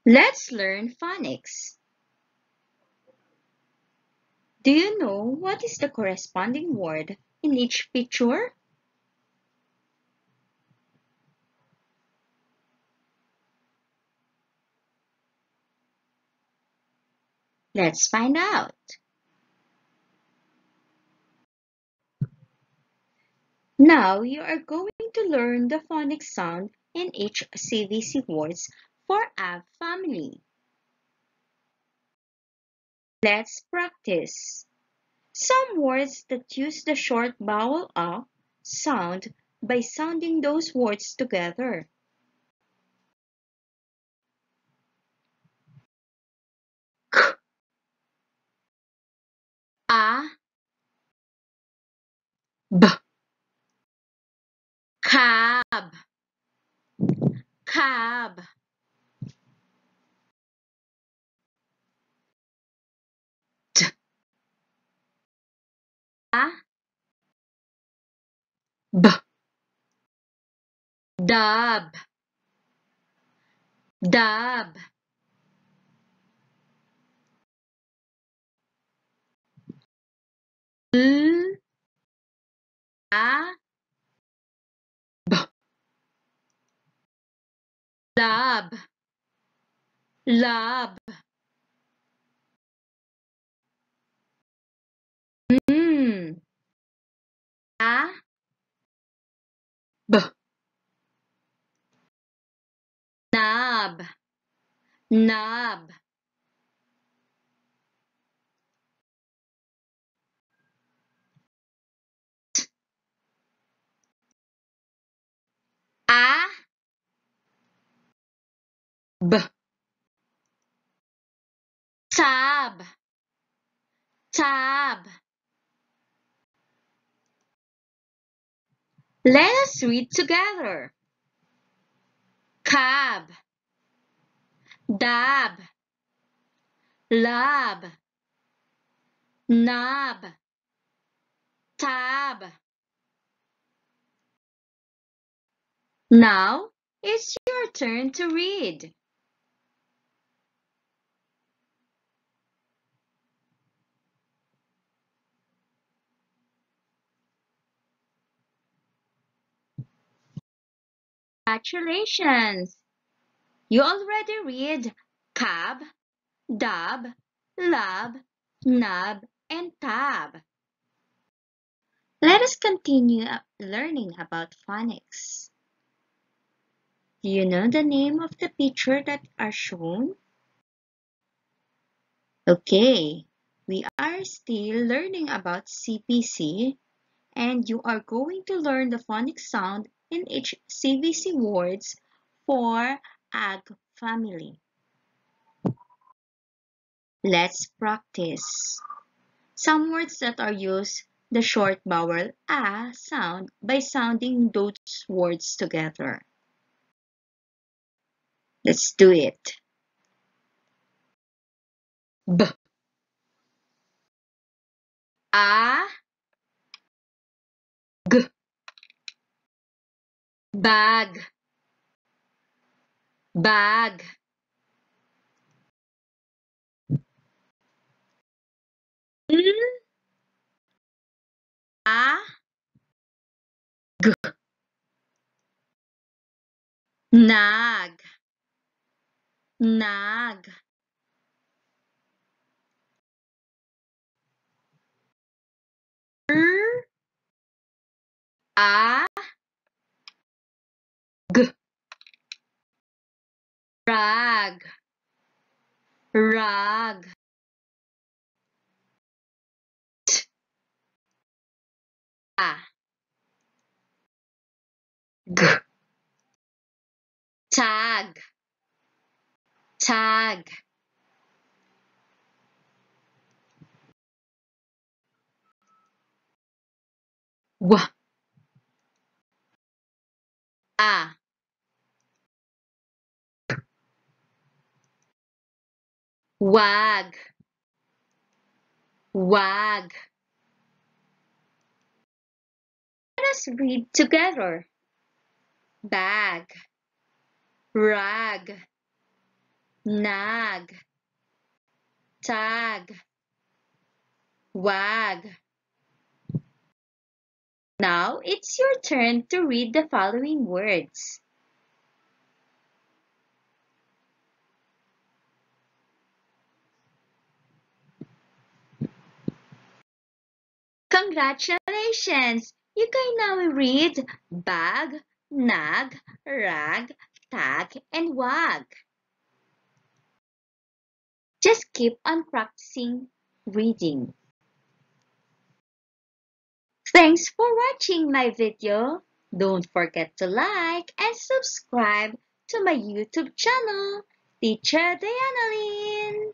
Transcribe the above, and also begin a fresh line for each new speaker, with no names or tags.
Let's learn phonics. Do you know what is the corresponding word in each picture? Let's find out. Now you are going to learn the phonics sound in each CVC words for a family. Let's practice. Some words that use the short vowel A sound by sounding those words together. K, A, B, cab, cab, D, A, B, dab, dab, L, A, B, lab, lab, mm, A, B, nab, nab, A, B, tab, tab. Let us read together. Cab, dab, lab, knob, tab. Now it's your turn to read. Congratulations! You already read cab, dab, lab, knob, and tab. Let us continue learning about phonics. Do you know the name of the picture that are shown? Okay, we are still learning about CPC and you are going to learn the phonics sound in each CVC words for ag family. Let's practice. Some words that are used the short vowel a sound by sounding those words together. Let's do it. B, a, g, bag, bag. N, a, g, nag, nag. R, a, g, rag, rag. T, a, g, tag, tag. W, a, wag, wag. Let us read together. Bag, rag, nag, tag, wag. Now it's your turn to read the following words. Congratulations! You can now read bag, nag, rag, tag, and wag. Just keep on practicing reading. Thanks for watching my video. Don't forget to like and subscribe to my YouTube channel, Teacher Dianalyn.